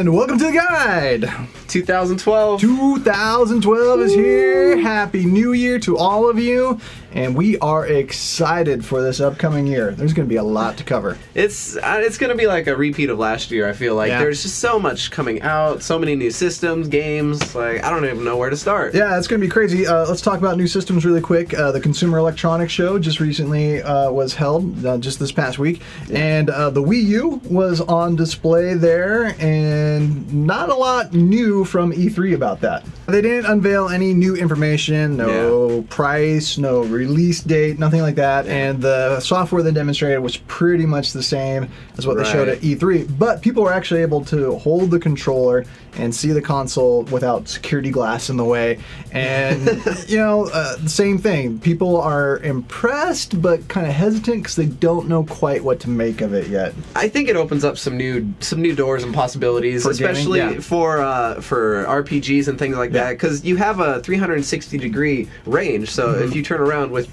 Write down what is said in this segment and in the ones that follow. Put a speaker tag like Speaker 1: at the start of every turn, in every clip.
Speaker 1: And welcome to the guide.
Speaker 2: 2012.
Speaker 1: 2012 is here. Happy New Year to all of you. And we are excited for this upcoming year. There's going to be a lot to cover.
Speaker 2: It's going to be like a repeat of last year, I feel like.
Speaker 1: Yeah.
Speaker 2: There's just so much coming out, so many new systems, games. Like, I don't even know where to start.
Speaker 1: Yeah, it's going to be crazy. Let's talk about new systems really quick. The Consumer Electronics Show just recently was held, just this past week. And the Wii U was on display there, and not a lot new from E3 about that. They didn't unveil any new information, no price, no release date, nothing like that. And the software they demonstrated was pretty much the same as what they showed at E3. But people were actually able to hold the controller and see the console without security glass in the way. And, you know, the same thing. People are impressed, but kind of hesitant because they don't know quite what to make of it yet.
Speaker 2: I think it opens up some new doors and possibilities,
Speaker 1: For
Speaker 2: especially
Speaker 1: gaming,
Speaker 2: for RPGs and things like that. Because you have a 360-degree range, so if you turn around with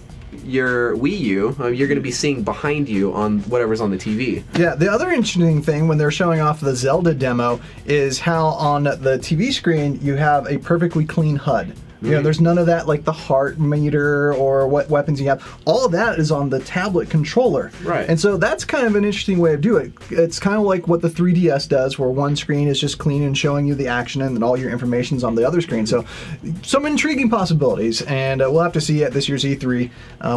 Speaker 2: your Wii U, you're going to be seeing behind you on whatever's on the TV.
Speaker 1: Yeah, the other interesting thing when they're showing off the Zelda demo is how on the TV screen you have a perfectly clean HUD. You know, there's none of that, like the heart meter or what weapons you have. All of that is on the tablet controller.
Speaker 2: Right.
Speaker 1: And so that's kind of an interesting way of doing it. It's kind of like what the 3DS does, where one screen is just clean and showing you the action and then all your information's on the other screen. So some intriguing possibilities. And we'll have to see at this year's E3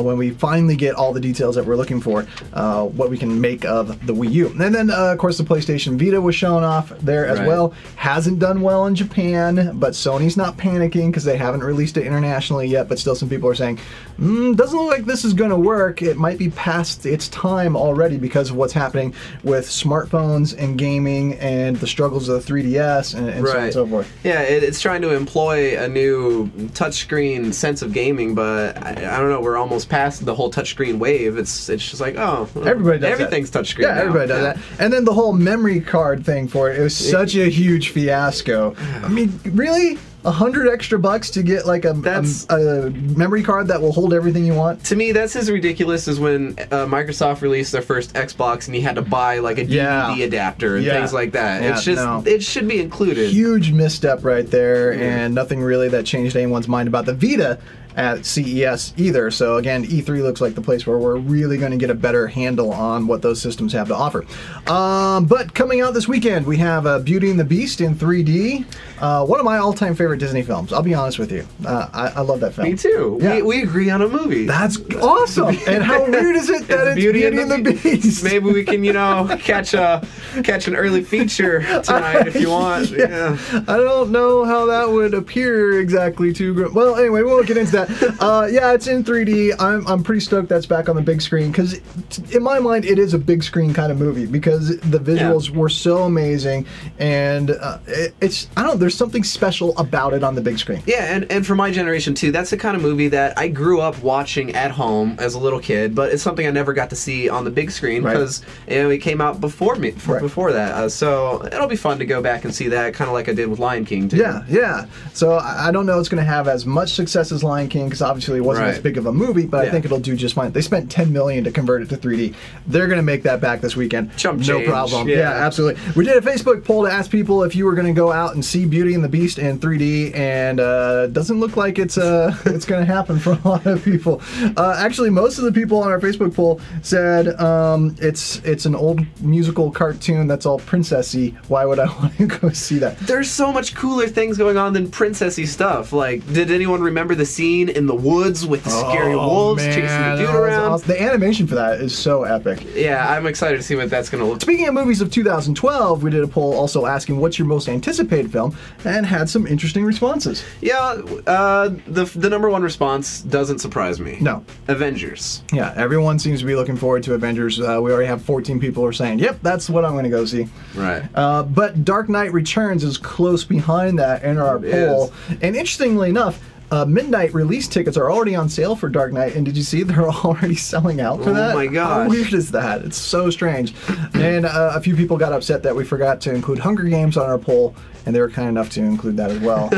Speaker 1: when we finally get all the details that we're looking for, what we can make of the Wii U. And then, of course, the PlayStation Vita was shown off there as well. Hasn't done well in Japan, but Sony's not panicking because they haven't released it internationally yet, but still some people are saying, doesn't look like this is going to work. It might be past its time already because of what's happening with smartphones and gaming and the struggles of the 3DS and so on and so forth.
Speaker 2: Yeah, it's trying to employ a new touchscreen sense of gaming, but I don't know, we're almost past the whole touchscreen wave. It's just like,
Speaker 1: everybody does
Speaker 2: everything's touchscreen
Speaker 1: now.
Speaker 2: everybody
Speaker 1: does that. And then the whole memory card thing for it was such a huge fiasco. I mean, really? $100 extra to get like a memory card that will hold everything you want?
Speaker 2: To me, that's as ridiculous as when Microsoft released their first Xbox and you had to buy like a DVD adapter and things like that. It's just, it should be included.
Speaker 1: Huge misstep right there, and nothing really that changed anyone's mind about the Vita at CES either. So again, E3 looks like the place where we're really going to get a better handle on what those systems have to offer. But coming out this weekend, we have Beauty and the Beast in 3D. One of my all-time favorite Disney films. I'll be honest with you. I love that film.
Speaker 2: Me too.
Speaker 1: Yeah.
Speaker 2: We agree on a movie.
Speaker 1: That's awesome. And how weird is it that it's Beauty and the Beast?
Speaker 2: Maybe we can, catch an early feature tonight if you want. Yeah.
Speaker 1: I don't know how that would appear exactly to... Well, anyway, we won't get into that. Yeah, it's in 3D. I'm pretty stoked that's back on the big screen because in my mind it is a big screen kind of movie because the visuals were so amazing, and there's something special about it on the big screen.
Speaker 2: Yeah, and for my generation too, that's the kind of movie that I grew up watching at home as a little kid, but it's something I never got to see on the big screen because it came out before me, before that. So it'll be fun to go back and see that, kind of like I did with Lion King too.
Speaker 1: Yeah. So I don't know it's going to have as much success as Lion King because obviously it wasn't as big of a movie, but I think it'll do just fine. They spent $10 million to convert it to 3D. They're going to make that back this weekend. No problem. Yeah, absolutely. We did a Facebook poll to ask people if you were going to go out and see Beauty and the Beast in 3D, and it doesn't look like it's going to happen for a lot of people. Actually, most of the people on our Facebook poll said it's an old musical cartoon that's all princessy. Why would I want to go see that?
Speaker 2: There's so much cooler things going on than princessy stuff. Like, did anyone remember the scene in the woods with the scary wolves chasing the dude around?
Speaker 1: Awesome. The animation for that is so epic.
Speaker 2: Yeah, I'm excited to see what that's going to look like.
Speaker 1: Speaking of movies of 2012, we did a poll also asking what's your most anticipated film, and had some interesting responses.
Speaker 2: Yeah, the number one response doesn't surprise me.
Speaker 1: No.
Speaker 2: Avengers.
Speaker 1: Yeah, everyone seems to be looking forward to Avengers. We already have 14 people who are saying, yep, that's what I'm going to go see.
Speaker 2: Right.
Speaker 1: But Dark Knight Returns is close behind that in our poll. And interestingly enough, midnight release tickets are already on sale for Dark Knight, and did you see they're already selling out for that?
Speaker 2: Oh my gosh.
Speaker 1: How weird is that? It's so strange. And a few people got upset that we forgot to include Hunger Games on our poll, and they were kind enough to include that as well.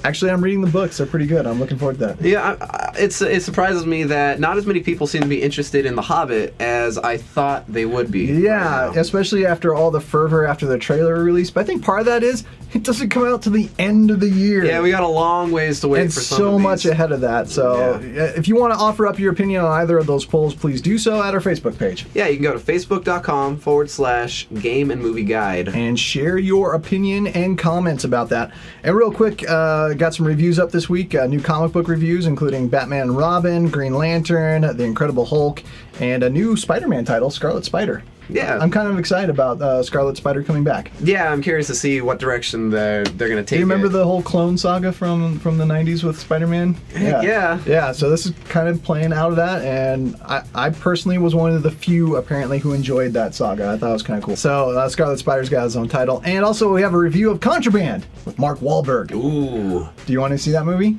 Speaker 1: Actually, I'm reading the books. They're pretty good. I'm looking forward to that.
Speaker 2: Yeah, it surprises me that not as many people seem to be interested in The Hobbit as I thought they would be.
Speaker 1: Yeah,
Speaker 2: right,
Speaker 1: especially after all the fervor after the trailer release. But I think part of that is it doesn't come out to the end of the year.
Speaker 2: Yeah, we got a long ways to wait
Speaker 1: and
Speaker 2: for some
Speaker 1: so
Speaker 2: of these.
Speaker 1: much ahead of that. So if you want to offer up your opinion on either of those polls, please do so at our Facebook page.
Speaker 2: Yeah, you can go to facebook.com/Game and Movie Guide
Speaker 1: and share your opinion and comments about that. And real quick, got some reviews up this week, new comic book reviews, including Batman and Robin, Green Lantern, The Incredible Hulk, and a new Spider-Man title, Scarlet Spider.
Speaker 2: Yeah.
Speaker 1: I'm kind of excited about Scarlet Spider coming back.
Speaker 2: Yeah, I'm curious to see what direction they're going to take.
Speaker 1: Do you remember the whole clone saga from the 90s with Spider-Man?
Speaker 2: Yeah.
Speaker 1: Yeah, so this is kind of playing out of that, and I personally was one of the few, apparently, who enjoyed that saga. I thought it was kind of cool. So Scarlet Spider's got his own title. And also we have a review of Contraband with Mark Wahlberg.
Speaker 2: Ooh.
Speaker 1: Do you want to see that movie?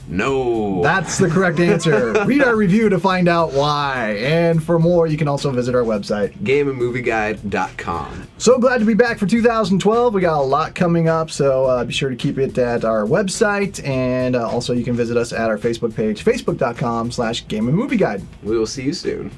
Speaker 2: No.
Speaker 1: That's the correct answer. Read our review to find out why. And for more, you can also visit our website,
Speaker 2: GameandMovieGuide.com.
Speaker 1: So glad to be back for 2012. We got a lot coming up, so be sure to keep it at our website. And also you can visit us at our Facebook page, facebook.com/GameandMovieGuide.
Speaker 2: We will see you soon.